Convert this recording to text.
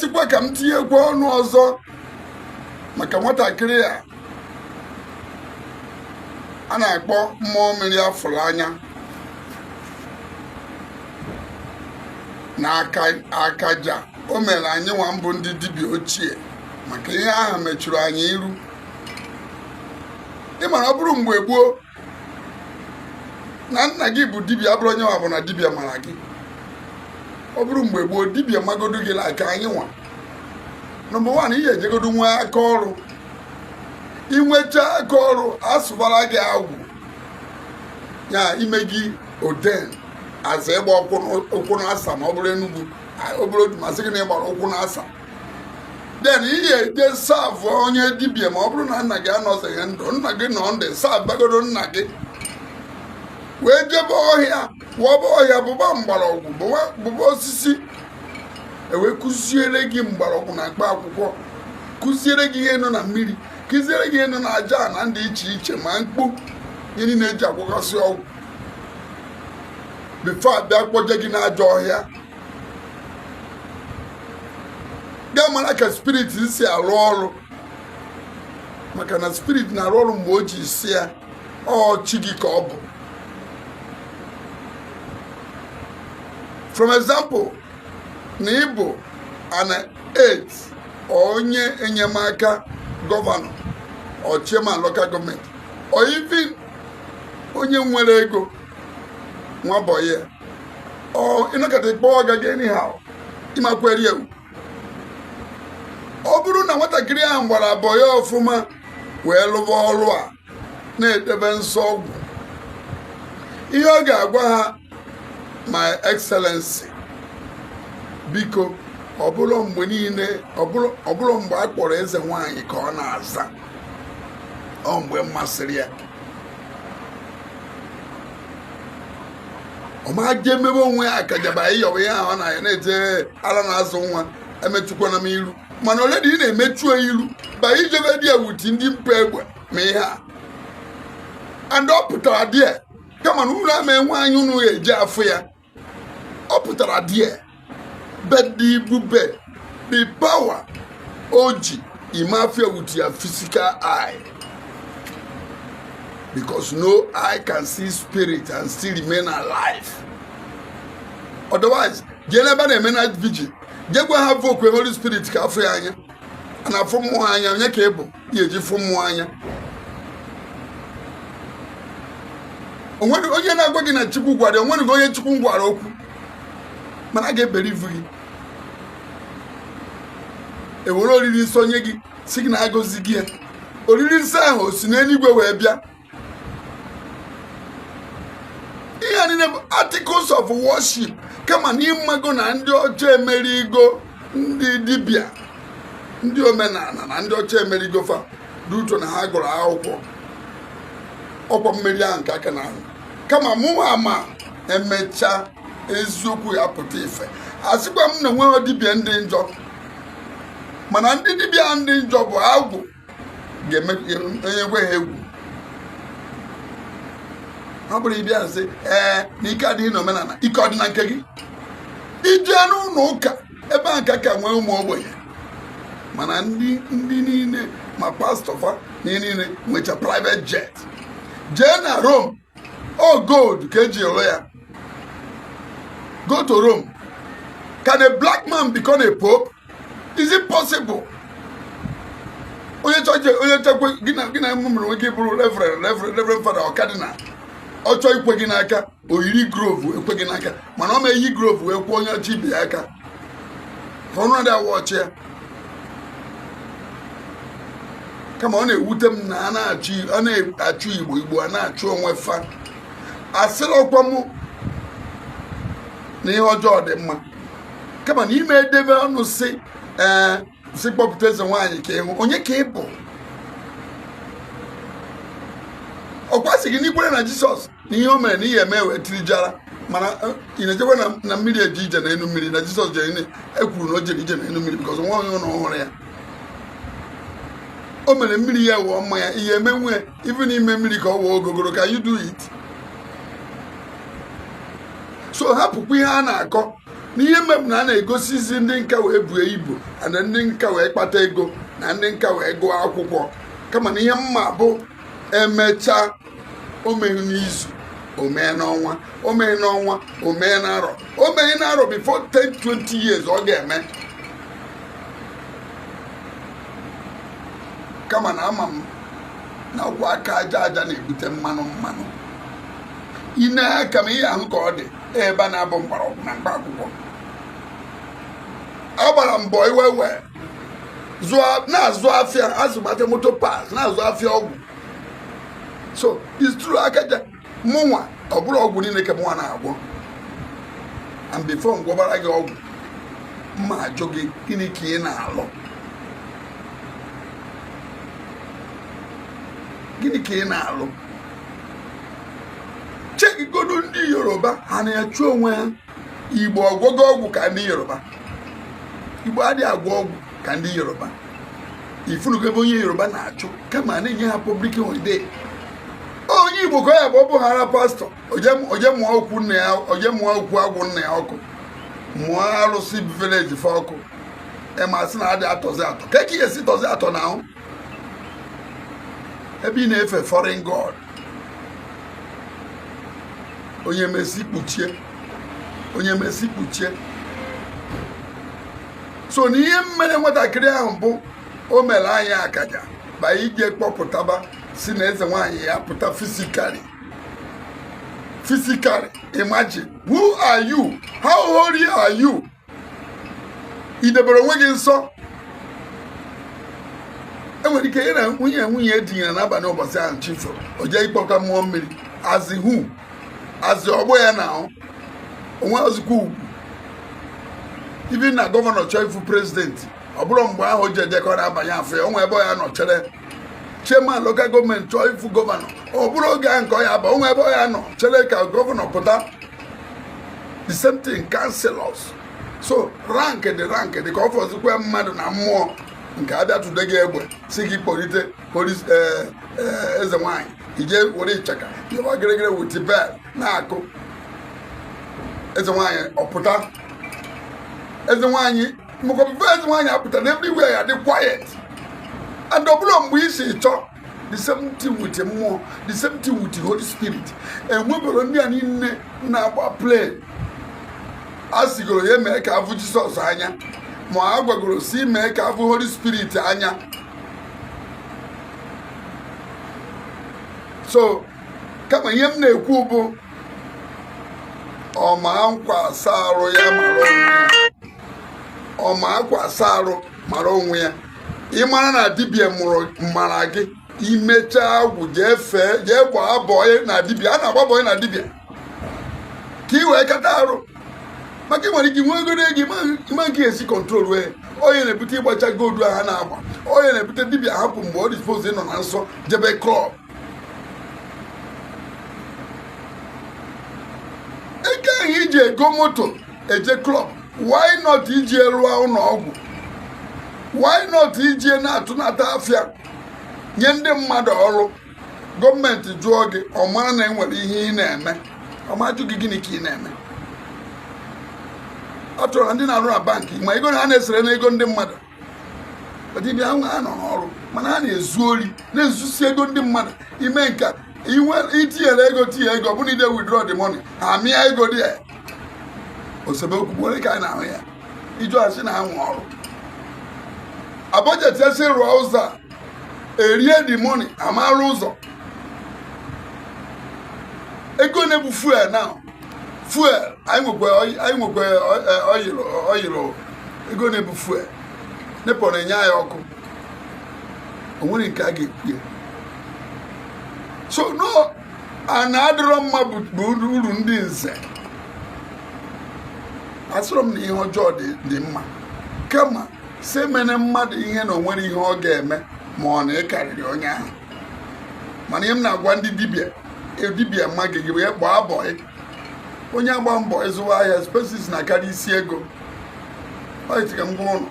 sikwa ka m tinyekwa ọnụ ọzọ maka nwatakịrị a na-akpọ mmụọ mmiri afụrụ anya na akaja o mere anyị nwa mbụ ndị dibịa ochie maka ihe ahụ mechuru anyị iru. Ị mara ọ bụrụ mgbe gboo na nna gị bụ dibịa abụrụ onye nwa bụ na dibịa mara gị. Ọ bụrụ mgbe gboo dibịa magodo gị aka anyị nwa. Nọmba 1, ihe ejegodo nwa aka ọrụ. Inwecha aka ọrụ asụbara gị agwụ ya ime gị oden aza ịgba ụkwụ na-asa ma ọ bụrụ Enugu ọ bụrụ masị gị na ịgbara ụkwụ na-asa. Den ihe eje savụ onye dibịa ma ọ bụrụ na nna gị anọzighị ndụ, nna gị nọ ndụ savụbagodo nna gị wee jebe ọhịa wọba ọhịa bụba mgbọrọgwụ bụba osisi ewee kụziere gị mgbọrọgwụ na mkpa akwụkwọ, kụziere gị ihe nọ na mmiri, kụziere gị ihe nọ na aja na ndị iche iche ma mkpu ihe niile eji agwọgasị ọgwụ bifo abịa kpọje gị n'ajọ ọhịa. Gaa mara ka spirit si arụ ọrụ maka na spirit na-arụ ọrụ mgbe o ji si ya ọ chi gị ka ọ bụ. From example, na ịbụ an aide onye enyemaka gọvanọ or chairman local government or even onye nwere ego nwa boye or ịnọkọta kpọọ ọga gị anyhow ịmakwere ewu. Ọ bụrụ na nwatakịrị ahụ gbara boye ọfụma wee lụba ọrụ a na-edebe nsọ ọgwụ, ihe ọ ga-agwa ha, my excellency, biko ọ bụrụ mgbe niile ọ bụrụ mgbe a kpọrọ eze nwanyị ka ọ na-aza, ọ mgbe mmasịrị ya. Ọ ma je emebe onwe ya akajaba ịyọwa ihe ahụ na ya na-eje ara na-azụ nwa emetụkwana m iru, mana oledi ị na-emechuo iru ba ijebe dị ewuti ndị mpa egbe ma ihe a and ọ pụtara dị kama na unu ama nwaanyị unu eji afụ ya. Ọ pụtara dị but the ibube, the power oji imafia with your physical eye, because no eye can see spirit and still remain alive. Otherwise, you never night vigil. You go have voke with Holy Spirit ka afọ ya anya, and afọ mmụọ anya onye ka ebo ya eji fụ mmụọ anya. Onye na-agwa gị na Chukwu gwara ya, onwere onye Chukwu gwara okwu mana a ga-eberivu gị ewere oriri nsọ nye gị si gị na agọzi gị ya. Oriri nsọ ahụ o si n'eluigwe wee bịa. Ihe niile bụ articles of worship kama na ịmago na ndị ọcha emerigo ndị dibịa, ndị omenala na ndị ọcha emerigo fa duto na ha gụrụ akwụkwọ ọkwa mmeri ahụ nke aka na ahụ. Kama mụ ama emecha eziokwu ya pụta ife, asịkwa m na nweghị dibịa ndị njọ, mana ndị dibịa ndị njọ bụ agwụ ga-eme onye gwe ha egwu. Ha bụrụ ịbịa nsị na ike adịghị n'omenala, ike ọ dị na nke gị. Ije n'ụlọ ụka ebe a ka nwee ụmụ ogbenye, mana ndị niile ma pastọ fa na niile nwecha private jet. Jee na Rome, gold ka eji ere ya. Go to Rome. Can a black man become a pope? Is it possible? Onye chọkwe gị na mmụrụ nwoke bụrụ reverend father or cardinal. Ọ chọọ ikwe gị n'aka, o yiri grove ekwe gị n'aka, mana ọ ma eyi grove wee kwuo onye ọcha ibe ya aka. Ọnụ ada wọchị ya. Kama ọ na-ewute m na a na-achụ Igbo a na-achụ onwe fa. Asịrọkwa mụ na ihe ọjọọ dị mma, kama na ime edebe ọnụ si kpọpụta eze nwaanyị ka ịhụ onye ka ị bụ. Ọ kwasị gị n'ikwere na Jisọs na ihe o mere na ihe eme wee tirijara, mana ị na-ejekwa na mmiri eji ije na enu mmiri, na Jisọs jere ekwuru na o jere ije na enu mmiri because nwa onye ụlọ ọhụrụ ya. O mere mmiri ya wụọ mma ya, ihe eme nwe ife n'ime mmiri ka ọ wụọ ogogoro. Can you do it? So hapụkwa ihe a na-akọ n'ihe mmemme na-egosizi ndị nka wee buo ibu na ndị nka wee kpata ego na ndị nka wee gụọ akwụkwọ kama na ihe mma bụ emecha omeghe n'izu omee n'ọnwa omee n'ọnwa omee n'arọ omee n'arọ before 10-20 years ọ ga-eme kama na ama m na ọgwụ aka aja aja na-ebute mmanụ ine aka m ihe ahụ ka ọ dị ebe a na-abụ mgbọrọgwụ na mkpa akwụkwọ agbara mbọ iwewe na-azụ afịa azụmahịa moto pas na-azụ afịa ọgwụ so it's true akaja mụnwa ọ bụrụ ọgwụ niile ka mụnwa na-agwọ and before m gwọbara gị ọgwụ mma ajụ gị gịnị ka ị na-alụ gịnị ka ị na-alụ chekigodu ndị Yoruba ha na-echu onwe ha Igbo ọgwụgo ọgwụ ka ndị Yoruba Igbo adịghị agwọ ọgwụ ka ndị Yoruba ifunugo ebe onye Yoruba na-achụ kama na-enye ha public holiday onye Igbo ka ya bụ ọ bụ hara pastọ oje mụọ okwu nna ya oje mụọ okwu agwụ nna ya ọkụ mụọ alụsị village fe ọkụ emasị na adị atọzi atọ ka ị esi tọzi atọ na ahụ ebe ị na-efe foreign god onye mesi kpuchie so na ihe mmere nwatakịrị ahụ bụ o mere anyị akaja ba ije kpọpụtaba si na eze nwaanyị ya pụta physically imagine who are you how holy are you idebere onwe gị nsọ enwere ike ị na nwunye edinyere n'abalị ụbọchị ahụ chifo o jee ịkpọta mmụọ mmiri azi ọgbọ ya na onwe ozikwa ugwu ibi na gọvanọ chọọ ifu prezidenti ọ bụrụ mgbe ahụ o ji ejekọ na-abanye afọ ya onwe ebe ọ ya nọ chere chairman local gọọmenti chọọ ifu gọvanọ ọ bụrụ oge ahụ nke ọ ya ba onwe ebe ọ ya nọ chere ka gọvanọ pụta the same thing councilors so rank dị ka ọ fọzikwa mmadụ na mmụọ nke abịa tụde gị egbe si gị kpọlite eze nwaanyị ije were ịchaka yọba gịrịgịrị wit bel na-akụ eze nwaanyị ọpụta eze nwaanyị mụkọbụbe eze nwaanyị apụta na everywhere ya dị quiet and ọbụla mgbe isi chọọ the same thing with mmụọ the same thing with Holy Spirit enwebere ndị a niile na-agba plane a sigoro ya mee ka afụ Jisọs anya ma a gwagoro si mee ka afụ Holy Spirit anya so kama ihe m na-ekwu bụ ọma nkwa asa arụ ya mara onwe ya ị mara na dibịa mụrụ mara gị imechaa agwụ jee gbaa bọị na dibịa a na-agba bọị na dibịa ka ị wee kata arụ maka ị nwere ike nwe ego ego ịma nke esi kọntrol wee onye na-ebute ịgbacha goldu ahụ na-agba onye na-ebute dibịa hapụ mgbe ọ dispose nọ na nsọ jebe klọb ego ahụ iji ego moto eje klọb why not iji rụọ ụlọ ọgwụ why not iji na-atụnata afịa nye ndị mmadụ ọrụ gọọmenti jụọ gị ọ mara na enwere ihe ị na-eme ọ majụ gị gịnị ka ị na-eme ọ chọrọ na ndị na-arụ na bankị ma ego ha na-esere n'ego ndị mmadụ dibịa ahụ ha nọ n'ọrụ mana ha na-ezu ori na-ezusi ego ndị mmadụ ime nka itinyere ego tinye ego ọ bụrụ ide withdraw the money ha mịa ego dị ya osemokwu onye ka anyị na-ahụ ya iju asị na anwụ ọrụ abọjetị esi rụọ ụzọ a erie the money amarụ ụzọ ego na-ebu fuel na fuel anyị nwekwa oyiro ego na-ebu fuel nepọ na-enye anyị ọkụ o nwere nke a ga-ekwu so no a na-adịrọ mma bụ uru ndị nze asịrọ m na ihe ọjọọ dị mma kama si mene mmadụ ihe na onwere ihe ọ ga-eme ma ọ na ịkarịrị onye ahụ mana ihe m na-agwa ndị dibịa mma gị wee gbaa bọị onye agba mbọ ịzụwa ahịa spesis na-akarị isi ego ọ yitika m gwa ụlọ